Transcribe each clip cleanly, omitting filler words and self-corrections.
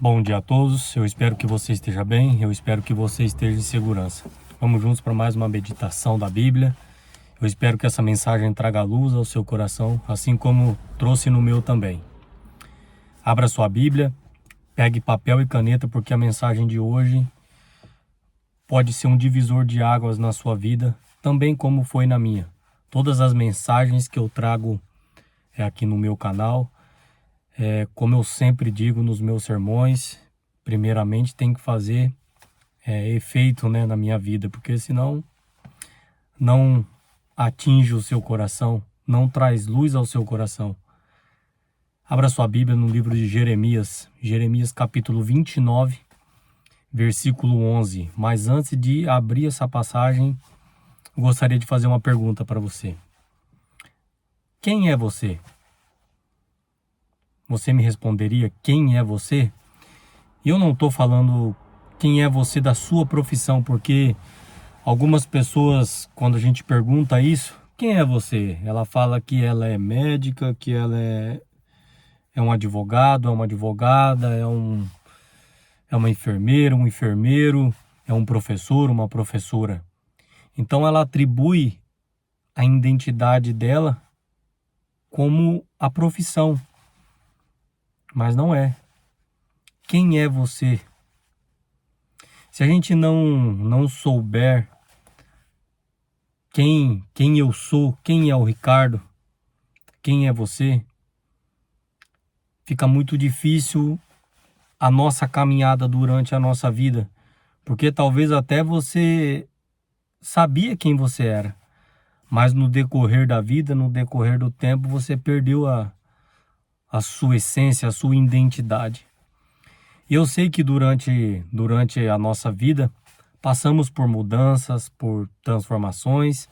Bom dia a todos, eu espero que você esteja bem, eu espero que você esteja em segurança. Vamos juntos para mais uma meditação da Bíblia. Eu espero que essa mensagem traga luz ao seu coração, assim como trouxe no meu também. Abra sua Bíblia, pegue papel e caneta, porque a mensagem de hoje pode ser um divisor de águas na sua vida, também como foi na minha. Todas as mensagens que eu trago aqui no meu canal, como eu sempre digo nos meus sermões, primeiramente tem que fazer efeito, na minha vida, porque senão não atinge o seu coração, não traz luz ao seu coração. Abra sua Bíblia no livro de Jeremias, Jeremias capítulo 29, versículo 11. Mas antes de abrir essa passagem, gostaria de fazer uma pergunta para você. Quem é você? Você me responderia quem é você? E eu não estou falando quem é você da sua profissão, porque algumas pessoas, quando a gente pergunta isso, quem é você? Ela fala que ela é médica, que ela é um advogado, é uma advogada, é uma enfermeira, um enfermeiro, é um professor, uma professora. Então ela atribui a identidade dela como a profissão. Mas não é. Quem é você? Se a gente não souber quem eu sou, quem é o Ricardo, quem é você, fica muito difícil a nossa caminhada durante a nossa vida. Porque talvez até você sabia quem você era, mas no decorrer da vida, no decorrer do tempo, você perdeu a sua essência, a sua identidade. E eu sei que durante a nossa vida, passamos por mudanças, por transformações.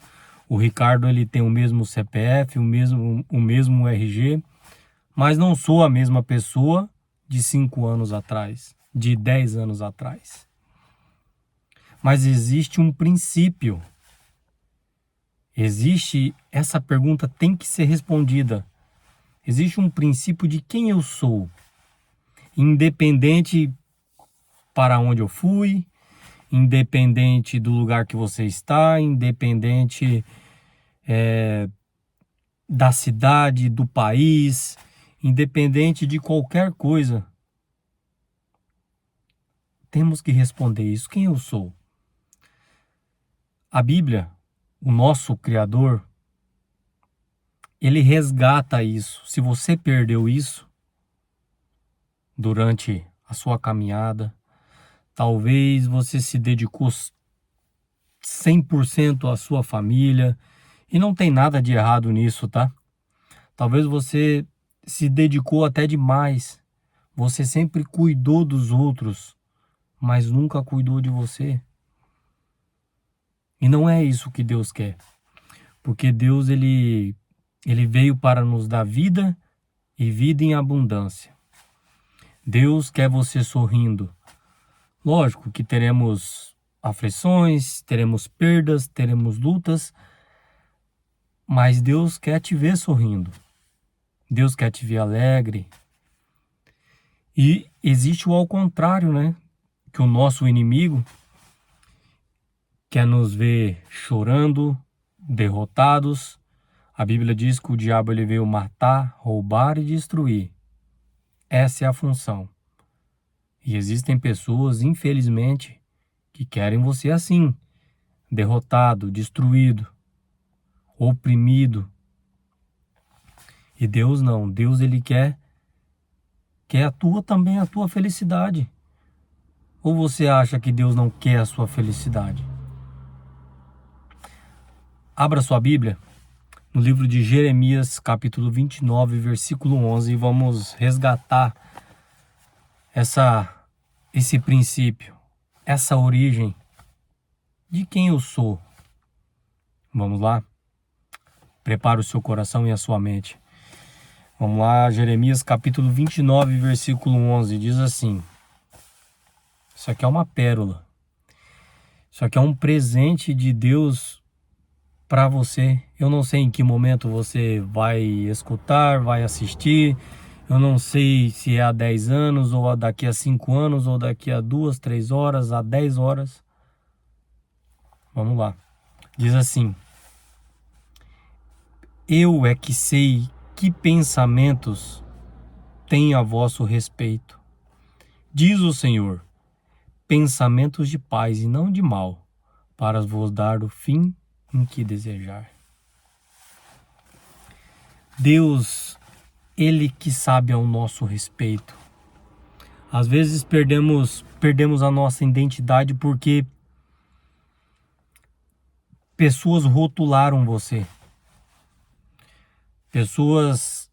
O Ricardo, ele tem o mesmo CPF, o mesmo RG, mas não sou a mesma pessoa de 5 anos atrás, de 10 anos atrás. Mas existe um princípio. Essa pergunta tem que ser respondida. Existe um princípio de quem eu sou, independente para onde eu fui, independente do lugar que você está, independente da cidade, do país, independente de qualquer coisa. Temos que responder isso. Quem eu sou? A Bíblia, o nosso Criador, ele resgata isso. Se você perdeu isso durante a sua caminhada, talvez você se dedicou 100% à sua família, e não tem nada de errado nisso, tá? Talvez você se dedicou até demais. Você sempre cuidou dos outros, mas nunca cuidou de você. E não é isso que Deus quer. Porque Deus, ele veio para nos dar vida e vida em abundância. Deus quer você sorrindo. Lógico que teremos aflições, teremos perdas, teremos lutas, mas Deus quer te ver sorrindo. Deus quer te ver alegre. E existe o ao contrário, que o nosso inimigo quer nos ver chorando, derrotados. A Bíblia diz que o diabo ele veio matar, roubar e destruir. Essa é a função. E existem pessoas, infelizmente, que querem você assim, derrotado, destruído, oprimido. E Deus não. Deus, ele quer também a tua felicidade. Ou você acha que Deus não quer a sua felicidade? Abra sua Bíblia no livro de Jeremias, capítulo 29, versículo 11, e vamos resgatar esse princípio, essa origem de quem eu sou. Vamos lá? Prepara o seu coração e a sua mente. Vamos lá, Jeremias capítulo 29, versículo 11, diz assim. Isso aqui é uma pérola. Isso aqui é um presente de Deus para você. Eu não sei em que momento você vai escutar, vai assistir. Eu não sei se é há 10 anos, ou daqui a 5 anos, ou daqui a 2, 3 horas, a 10 horas. Vamos lá. Diz assim: eu é que sei que pensamentos tenho a vosso respeito, diz o Senhor, pensamentos de paz e não de mal, para vos dar o fim em que desejar. Deus, Ele que sabe ao nosso respeito. Às vezes perdemos a nossa identidade porque pessoas rotularam você. Pessoas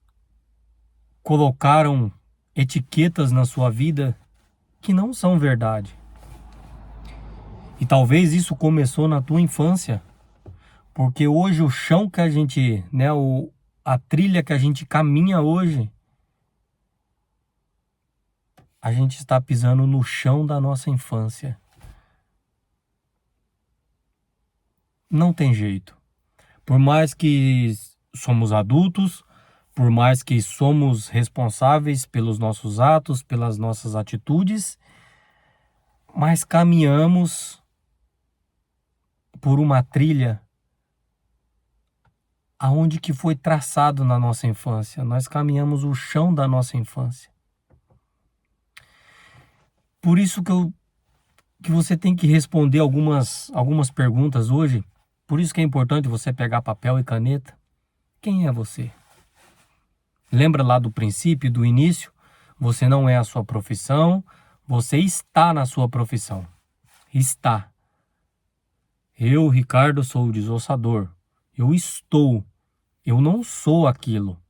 colocaram etiquetas na sua vida que não são verdade. E talvez isso começou na tua infância, porque hoje o chão que a gente, a trilha que a gente caminha hoje, a gente está pisando no chão da nossa infância. Não tem jeito. Por mais que somos adultos, por mais que somos responsáveis pelos nossos atos, pelas nossas atitudes, mas caminhamos por uma trilha aonde que foi traçado na nossa infância. Nós caminhamos o chão da nossa infância. Por isso que você tem que responder algumas perguntas hoje. Por isso que é importante você pegar papel e caneta. Quem é você? Lembra lá do princípio, do início? Você não é a sua profissão, você está na sua profissão. Está. Eu, Ricardo, sou o desossador. Eu estou. Eu não sou aquilo.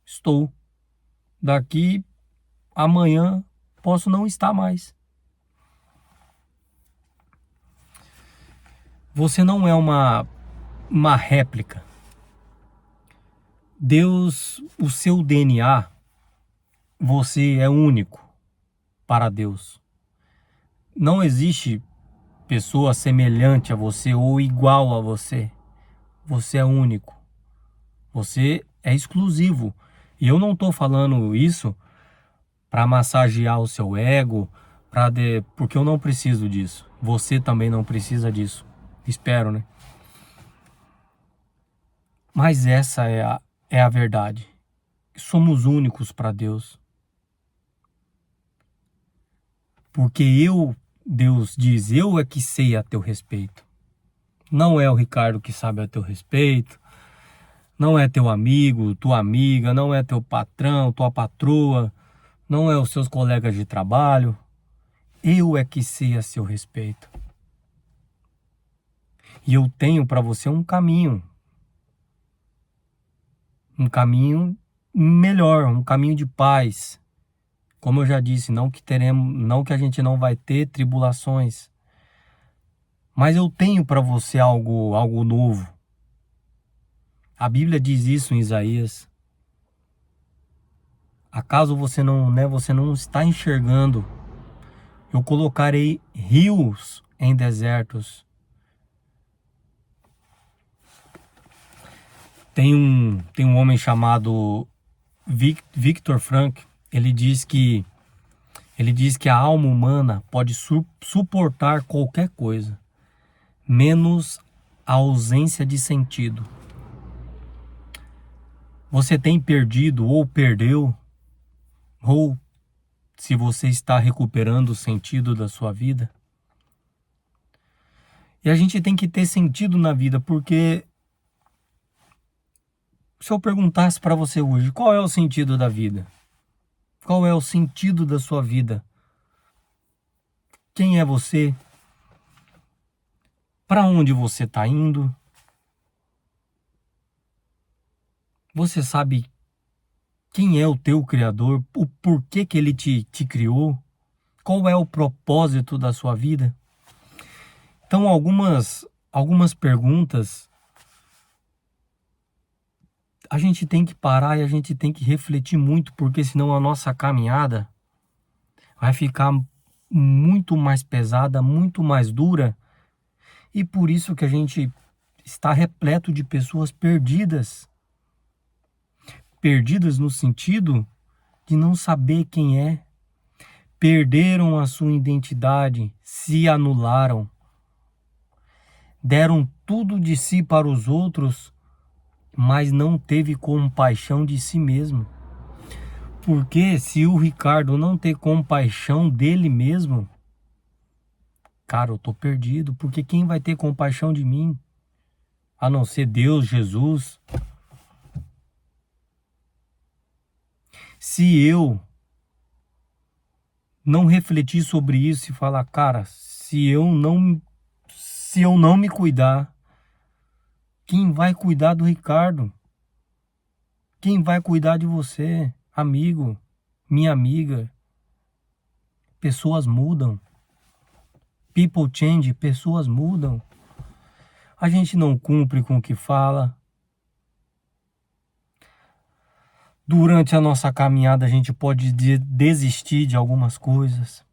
Estou. Daqui amanhã posso não estar mais. Você não é uma réplica. Deus, o seu DNA, você é único para Deus. Não existe pessoa semelhante a você ou igual a você. Você é único. Você é exclusivo. E eu não estou falando isso para massagear o seu ego, porque eu não preciso disso. Você também não precisa disso. Espero, né? Mas essa é a verdade. Somos únicos para Deus. Porque Deus diz, eu é que sei a teu respeito. Não é o Ricardo que sabe a teu respeito. Não é teu amigo, tua amiga, não é teu patrão, tua patroa, não é os seus colegas de trabalho. Eu é que sei a seu respeito. E eu tenho para você um caminho melhor, um caminho de paz. Como eu já disse, não que a gente não vai ter tribulações, mas eu tenho para você algo novo. A Bíblia diz isso em Isaías. Acaso você não está enxergando? Eu colocarei rios em desertos. Tem um homem chamado Viktor Frankl. Ele diz que a alma humana pode suportar qualquer coisa, menos a ausência de sentido. Você tem perdido ou perdeu, ou se você está recuperando o sentido da sua vida? E a gente tem que ter sentido na vida, porque se eu perguntasse para você hoje, qual é o sentido da vida? Qual é o sentido da sua vida? Quem é você? Para onde você está indo? Você sabe quem é o teu Criador? O porquê que Ele te criou? Qual é o propósito da sua vida? Então, algumas perguntas a gente tem que parar e a gente tem que refletir muito, porque senão a nossa caminhada vai ficar muito mais pesada, muito mais dura. E por isso que a gente está repleto de pessoas perdidas. Perdidas no sentido de não saber quem é. Perderam a sua identidade, se anularam. Deram tudo de si para os outros, mas não teve compaixão de si mesmo. Porque se o Ricardo não ter compaixão dele mesmo, cara, eu tô perdido. Porque quem vai ter compaixão de mim? A não ser Deus, Jesus. Se eu não refletir sobre isso e falar, cara, se eu não me cuidar, quem vai cuidar do Ricardo? Quem vai cuidar de você, amigo, minha amiga? Pessoas mudam. People change, pessoas mudam. A gente não cumpre com o que fala. Durante a nossa caminhada a gente pode desistir de algumas coisas.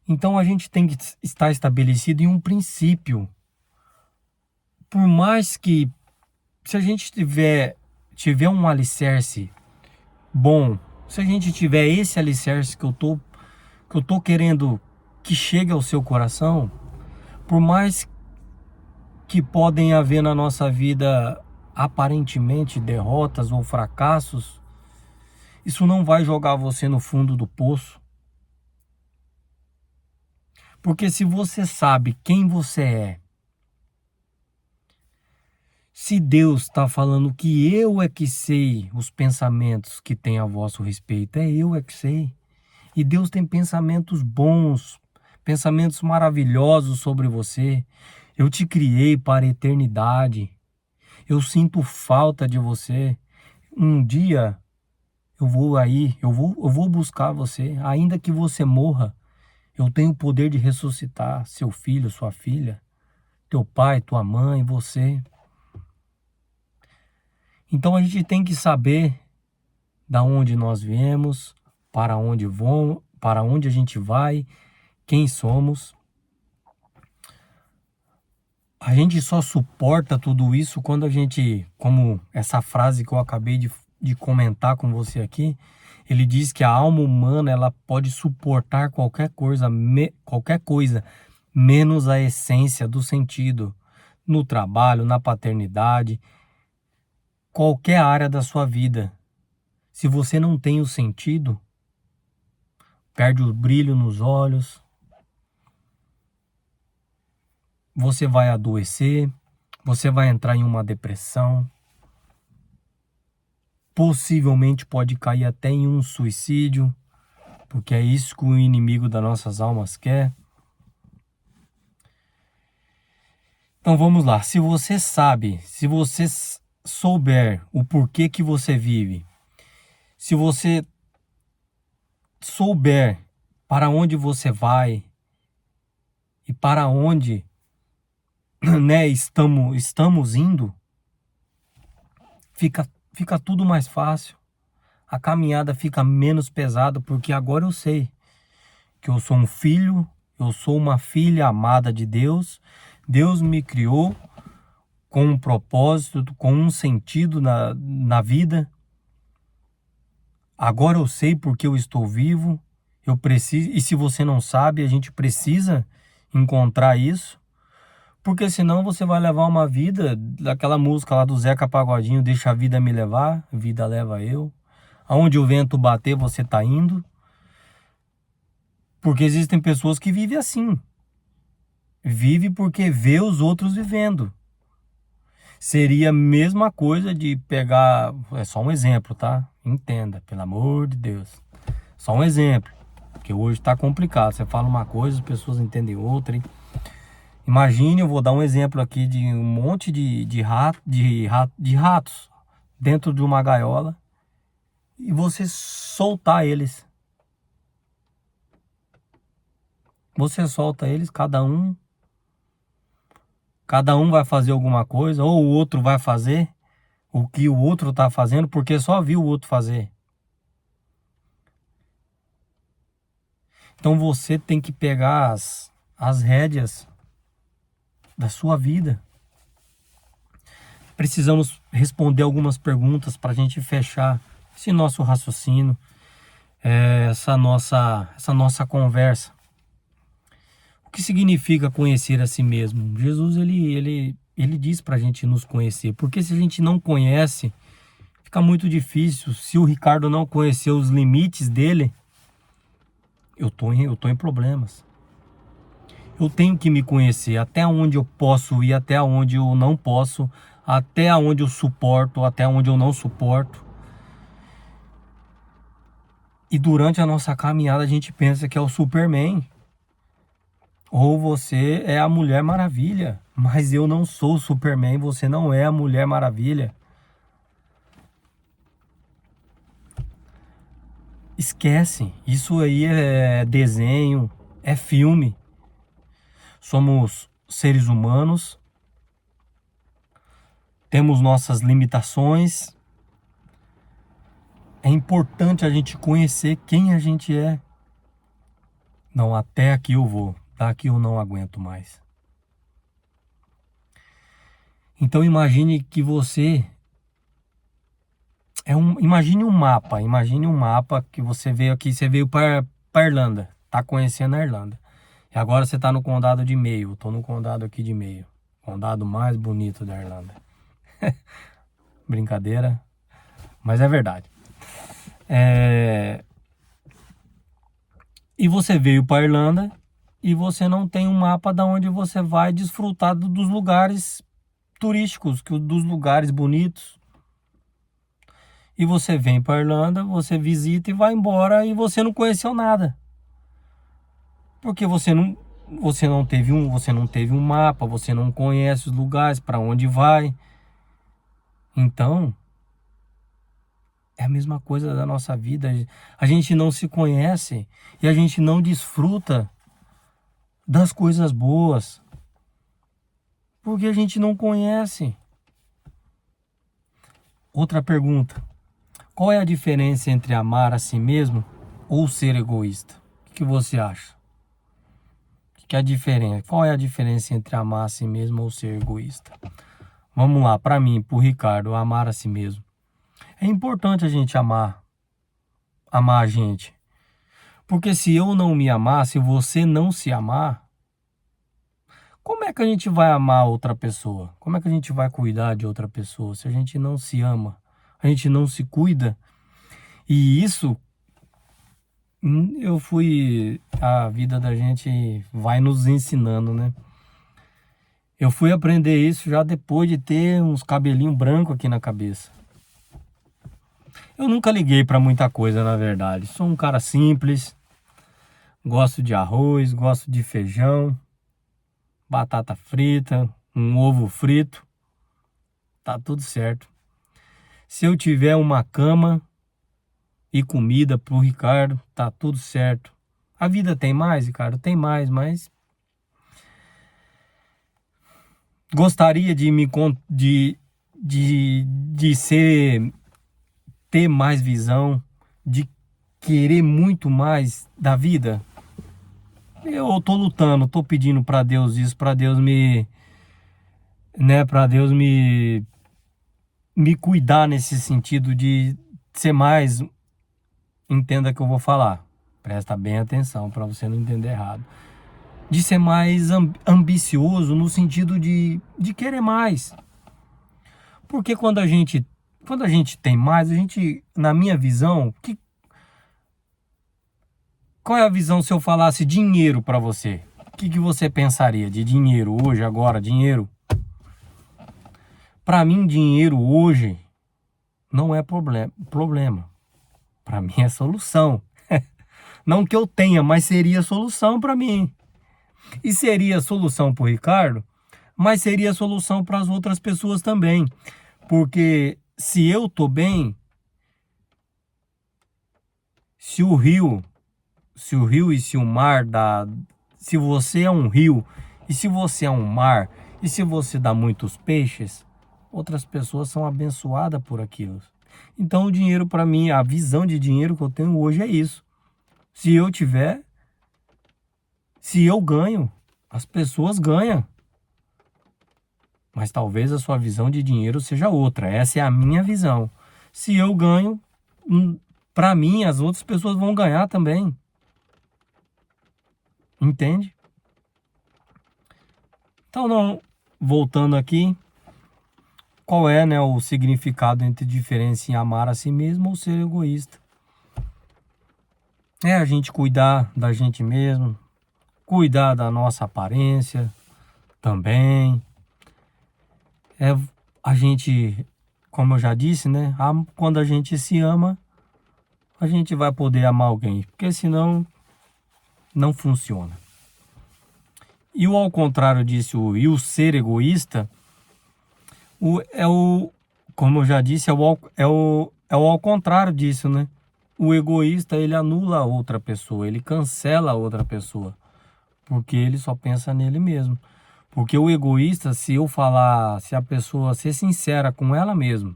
Então a gente tem que estar estabelecido em um princípio. Por mais que, se a gente tiver um alicerce bom, se a gente tiver esse alicerce que eu tô querendo que chegue ao seu coração, por mais que podem haver na nossa vida aparentemente derrotas ou fracassos, isso não vai jogar você no fundo do poço. Porque se você sabe quem você é, se Deus está falando que eu é que sei os pensamentos que tem a vosso respeito, é eu é que sei. E Deus tem pensamentos bons, pensamentos maravilhosos sobre você. Eu te criei para a eternidade. Eu sinto falta de você. Um dia eu vou buscar você. Ainda que você morra, eu tenho o poder de ressuscitar seu filho, sua filha, teu pai, tua mãe, você. Então a gente tem que saber da onde nós viemos, para onde vamos, para onde a gente vai, quem somos. A gente só suporta tudo isso quando a gente, como essa frase que eu acabei de comentar com você aqui, ele diz que a alma humana ela pode suportar qualquer coisa, menos a essência do sentido, no trabalho, na paternidade, qualquer área da sua vida. Se você não tem o sentido, perde o brilho nos olhos, você vai adoecer, você vai entrar em uma depressão, possivelmente pode cair até em um suicídio, porque é isso que o inimigo das nossas almas quer. Então vamos lá, se você souber o porquê que você vive, se você souber para onde você vai e para onde, né, estamos indo, fica tudo mais fácil. A caminhada fica menos pesada, porque agora eu sei que eu sou um filho, eu sou uma filha amada de Deus. Deus me criou com um propósito, com um sentido na vida. Agora eu sei porque eu estou vivo. Eu preciso, e se você não sabe, a gente precisa encontrar isso. Porque senão você vai levar uma vida, daquela música lá do Zeca Pagodinho, deixa a vida me levar, a vida leva eu. Aonde o vento bater, você tá indo. Porque existem pessoas que vivem assim. Vive porque vê os outros vivendo. Seria a mesma coisa de pegar... É só um exemplo, tá? Entenda, pelo amor de Deus. Só um exemplo. Porque hoje tá complicado. Você fala uma coisa, as pessoas entendem outra, hein? Imagine, eu vou dar um exemplo aqui de um monte de ratos dentro de uma gaiola e você soltar eles. Você solta eles, cada um vai fazer alguma coisa, ou o outro vai fazer o que o outro está fazendo porque só viu o outro fazer. Então você tem que pegar as rédeas da sua vida. Precisamos responder algumas perguntas para a gente fechar esse nosso raciocínio, essa nossa conversa. O que significa conhecer a si mesmo? Jesus, ele diz para a gente nos conhecer, porque se a gente não conhece, fica muito difícil. Se o Ricardo não conhecer os limites dele, eu tô em problemas. Eu tenho que me conhecer até onde eu posso ir, até onde eu não posso, até onde eu suporto, até onde eu não suporto. E durante a nossa caminhada a gente pensa que é o Superman. Ou você é a Mulher Maravilha. Mas eu não sou o Superman, você não é a Mulher Maravilha. Esquece, isso aí é desenho, é filme. Somos seres humanos, temos nossas limitações. É importante a gente conhecer quem a gente é. Não, até aqui eu vou, daqui eu não aguento mais. Então imagine que você imagine um mapa que você veio aqui, você veio para Irlanda, tá conhecendo a Irlanda. E agora você tá no condado de Mayo, eu tô no condado aqui de Mayo, condado mais bonito da Irlanda. Brincadeira, mas é verdade. E você veio para Irlanda e você não tem um mapa de onde você vai desfrutar dos lugares turísticos, dos lugares bonitos. E você vem para Irlanda, você visita e vai embora e você não conheceu nada. Porque você não teve um mapa, você não conhece os lugares para onde vai. Então, é a mesma coisa da nossa vida. A gente não se conhece e a gente não desfruta das coisas boas. Porque a gente não conhece. Outra pergunta. Qual é a diferença entre amar a si mesmo ou ser egoísta? O que você acha? O que é a diferença? Qual é a diferença entre amar a si mesmo ou ser egoísta? Vamos lá, para mim, para o Ricardo, amar a si mesmo. É importante a gente amar a gente. Porque se eu não me amar, se você não se amar, como é que a gente vai amar outra pessoa? Como é que a gente vai cuidar de outra pessoa se a gente não se ama? A gente não se cuida? E isso, a vida da gente vai nos ensinando, né? Eu fui aprender isso já depois de ter uns cabelinhos brancos aqui na cabeça. Eu nunca liguei para muita coisa, na verdade. Sou um cara simples, gosto de arroz, gosto de feijão, batata frita, um ovo frito, tá tudo certo. Se eu tiver uma cama e comida pro Ricardo, tá tudo certo. A vida tem mais, Ricardo? Tem mais, mas gostaria ter mais visão, de querer muito mais da vida. Eu tô lutando, tô pedindo para Deus isso, para Deus me cuidar nesse sentido de ser mais, entenda que eu vou falar, presta bem atenção para você não entender errado, de ser mais ambicioso no sentido de querer mais. Porque quando a gente tem mais, a gente, na minha visão, qual é a visão se eu falasse dinheiro para você? O que você pensaria de dinheiro hoje, agora, dinheiro? Para mim, dinheiro hoje não é problema. Para mim é solução. Não que eu tenha, mas seria solução para mim. E seria solução para o Ricardo, mas seria solução para as outras pessoas também. Porque se eu tô bem, se o rio e se o mar se você é um rio e se você é um mar e se você dá muitos peixes, outras pessoas são abençoadas por aquilo. Então o dinheiro para mim, a visão de dinheiro que eu tenho hoje é isso. Se eu ganho, as pessoas ganham. Mas talvez a sua visão de dinheiro seja outra. Essa é a minha visão. Se eu ganho, para mim, as outras pessoas vão ganhar também. Entende? Então, não, voltando aqui, qual é, né, o significado entre diferença em amar a si mesmo ou ser egoísta? É a gente cuidar da gente mesmo, cuidar da nossa aparência também. É a gente, como eu já disse, né, quando a gente se ama, a gente vai poder amar alguém, porque senão não funciona. E o ao contrário disso, e o ser egoísta, como eu já disse, é o ao contrário disso, né? O egoísta, ele anula a outra pessoa, ele cancela a outra pessoa, porque ele só pensa nele mesmo. Porque o egoísta, se a pessoa ser sincera com ela mesma,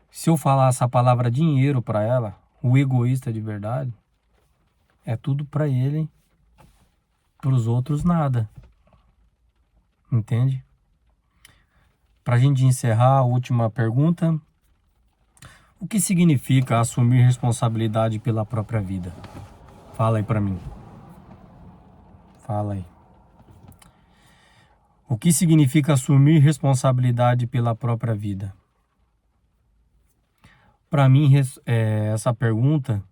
se eu falar essa palavra dinheiro para ela, o egoísta de verdade, é tudo para ele, para os outros nada. Entende? Para a gente encerrar, a última pergunta. O que significa assumir responsabilidade pela própria vida? Fala aí para mim. Fala aí. O que significa assumir responsabilidade pela própria vida? Para mim, essa pergunta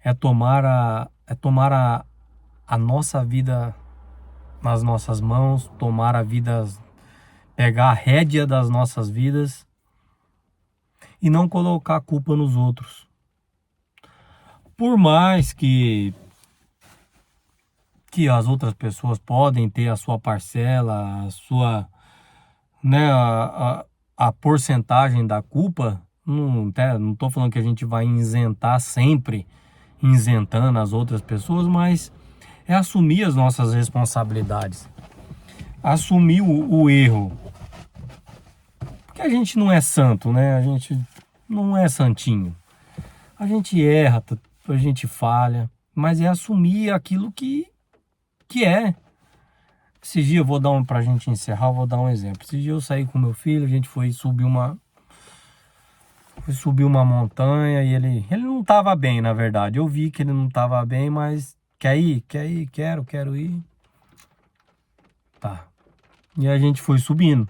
é tomar a nossa vida nas nossas mãos, pegar a rédea das nossas vidas e não colocar a culpa nos outros. Por mais que as outras pessoas podem ter a sua parcela, né, a porcentagem da culpa, não tô falando que a gente vai isentar sempre, isentando as outras pessoas, mas é assumir as nossas responsabilidades, assumir o erro, porque a gente não é santo, né? A gente não é santinho, a gente erra, a gente falha, mas é assumir aquilo que é. Esses dias, pra gente encerrar, eu vou dar um exemplo. Esses dias eu saí com meu filho, a gente foi subir uma montanha e ele não tava bem, na verdade. Eu vi que ele não tava bem, mas quer ir? Quero ir. Tá. E a gente foi subindo.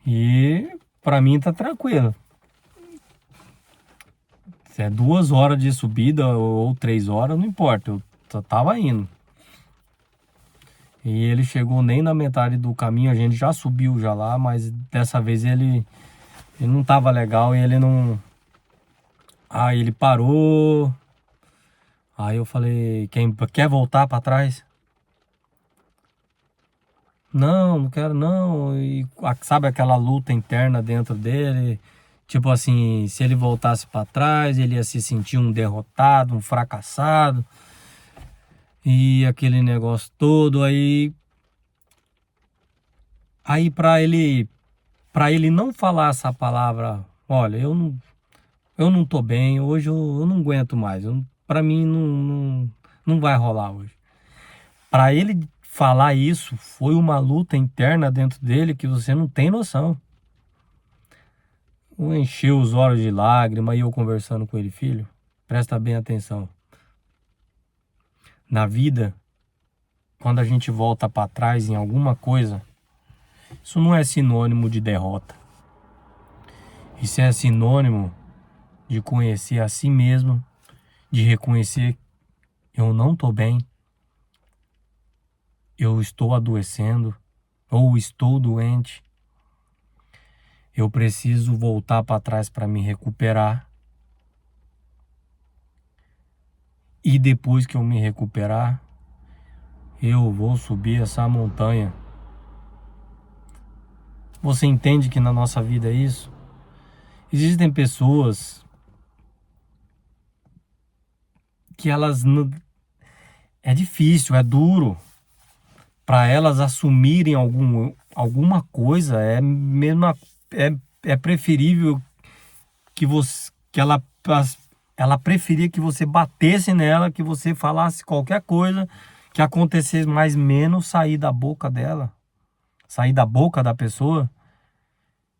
E pra mim tá tranquilo. Se é 2 horas de subida ou 3 horas, não importa. Eu só tava indo. E ele chegou nem na metade do caminho, a gente já subiu já lá, mas dessa vez ele não tava legal e ele não... Aí ele parou. Aí eu falei, quer voltar pra trás? Não quero não. E sabe aquela luta interna dentro dele? Tipo assim, se ele voltasse pra trás, ele ia se sentir um derrotado, um fracassado. E aquele negócio todo aí para ele não falar essa palavra, olha, eu não tô bem, hoje eu não aguento mais. Para mim não vai rolar hoje. Para ele falar isso, foi uma luta interna dentro dele que você não tem noção. Encheu os olhos de lágrima e eu conversando com ele, filho, presta bem atenção. Na vida, quando a gente volta para trás em alguma coisa, isso não é sinônimo de derrota. Isso é sinônimo de conhecer a si mesmo, de reconhecer: eu não estou bem, eu estou adoecendo ou estou doente. Eu preciso voltar para trás para me recuperar. E depois que eu me recuperar, eu vou subir essa montanha. Você entende que na nossa vida é isso? Existem pessoas que elas não... É difícil, é duro para elas assumirem alguma coisa. É preferível ela preferia que você batesse nela, que você falasse qualquer coisa, que acontecesse mais menos sair da boca dela, sair da boca da pessoa.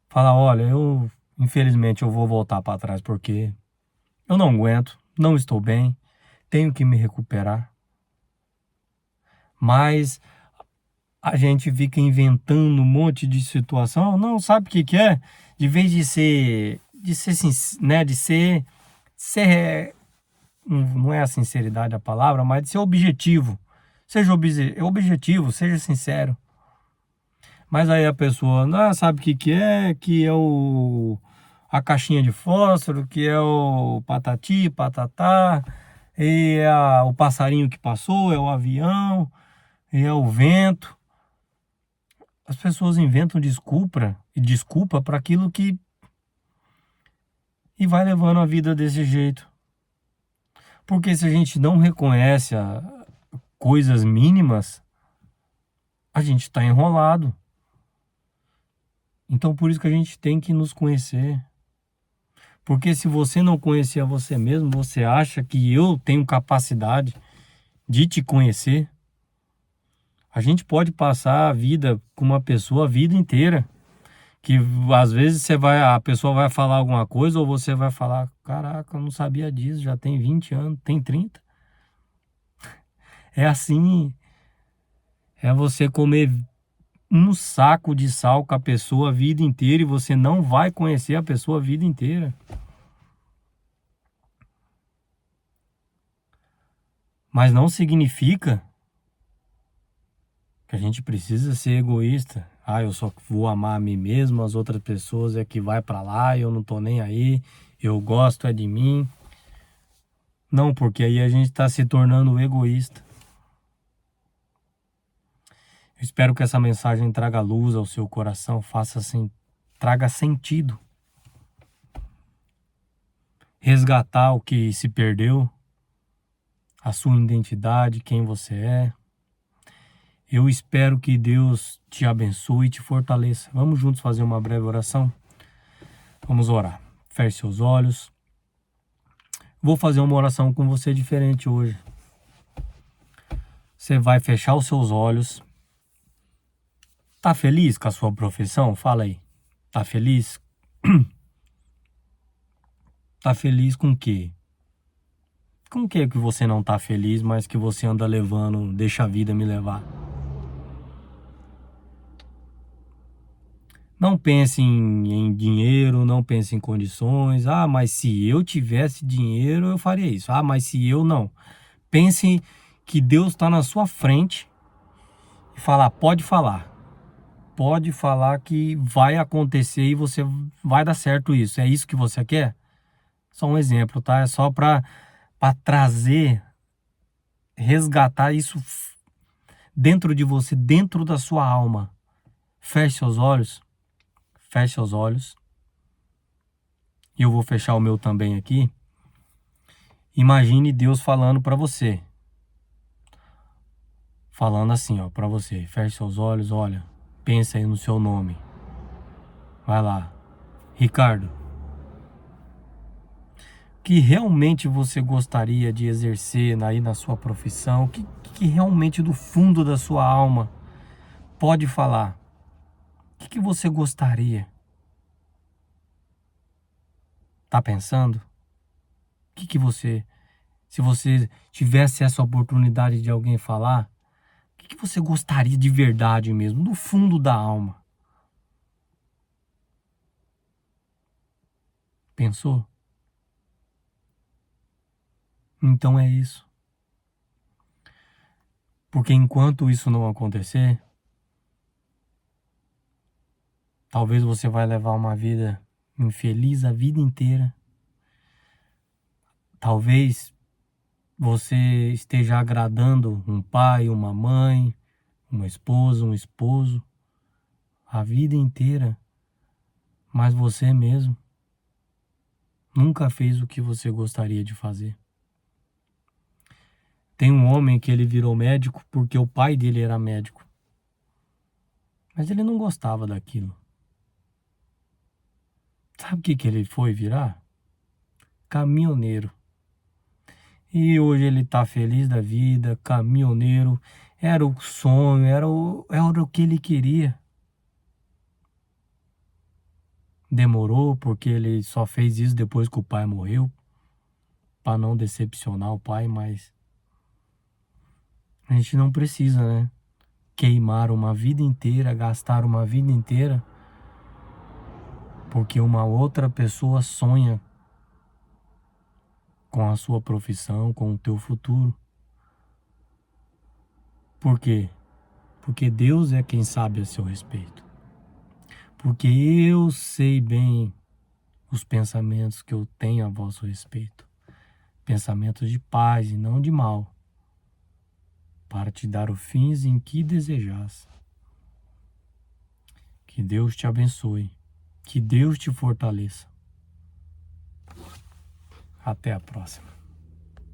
Falar, olha, infelizmente eu vou voltar para trás porque eu não aguento, não estou bem, tenho que me recuperar. Mas a gente fica inventando um monte de situação, não sabe o que que é? De vez né, de ser, não é a sinceridade a palavra, mas de ser objetivo. Seja objetivo, seja sincero. Mas aí a pessoa não sabe o que que é, a caixinha de fósforo, que é o patati, patatá, o passarinho que passou, é o avião, e é o vento. As pessoas inventam desculpa para aquilo que e vai levando a vida desse jeito. Porque se a gente não reconhece coisas mínimas, a gente está enrolado. Então por isso que a gente tem que nos conhecer. Porque se você não conhecer a você mesmo, você acha que eu tenho capacidade de te conhecer. A gente pode passar a vida com uma pessoa a vida inteira. Que às vezes a pessoa vai falar alguma coisa ou você vai falar, caraca, eu não sabia disso, já tem 20 anos, tem 30. É assim, é você comer um saco de sal com a pessoa a vida inteira e você não vai conhecer a pessoa a vida inteira. Mas não significa que a gente precisa ser egoísta. Ah, eu só vou amar a mim mesmo, as outras pessoas é que vai pra lá, eu não tô nem aí, eu gosto é de mim. Não, porque aí a gente tá se tornando egoísta. Eu espero que essa mensagem traga luz ao seu coração, traga sentido. Resgatar o que se perdeu, a sua identidade, quem você é. Eu espero que Deus te abençoe e te fortaleça. Vamos juntos fazer uma breve oração? Vamos orar. Feche seus olhos. Vou fazer uma oração com você diferente hoje. Você vai fechar os seus olhos. Tá feliz com a sua profissão? Fala aí. Tá feliz? Tá feliz com o quê? Com o que que você não tá feliz, mas que você anda levando, deixa a vida me levar? Não pense em dinheiro, não pense em condições. Ah, mas se eu tivesse dinheiro, eu faria isso. Ah, mas se eu não. Pense que Deus está na sua frente e falar, pode falar. Pode falar que vai acontecer e você vai dar certo isso. É isso que você quer? Só um exemplo, tá? É só para trazer, resgatar isso dentro de você, dentro da sua alma. Feche seus olhos. Feche seus olhos. E eu vou fechar o meu também aqui. Imagine Deus falando para você. Falando assim, ó, para você. Feche seus olhos, olha. Pensa aí no seu nome. Vai lá. Ricardo. Que realmente você gostaria de exercer aí na sua profissão? Que realmente do fundo da sua alma pode falar? O que você gostaria? Tá pensando? Que você, se você tivesse essa oportunidade de alguém falar, o que você gostaria de verdade mesmo, do fundo da alma? Pensou? Então é isso. Porque enquanto isso não acontecer, talvez você vai levar uma vida infeliz a vida inteira. Talvez você esteja agradando um pai, uma mãe, uma esposa, um esposo a vida inteira, mas você mesmo nunca fez o que você gostaria de fazer. Tem um homem que ele virou médico porque o pai dele era médico, mas ele não gostava daquilo. Sabe o que ele foi virar? Caminhoneiro. E hoje ele tá feliz da vida, caminhoneiro. Era o sonho, era o que ele queria. demorou, porque ele só fez isso depois que o pai morreu, para não decepcionar o pai, mas a gente não precisa, né? Queimar uma vida inteira, gastar uma vida inteira, porque uma outra pessoa sonha com a sua profissão, com o teu futuro. Por quê? Porque Deus é quem sabe a seu respeito. Porque eu sei bem os pensamentos que eu tenho a vosso respeito. Pensamentos de paz e não de mal, para te dar os fins em que desejas. Que Deus te abençoe. Que Deus te fortaleça. Até a próxima.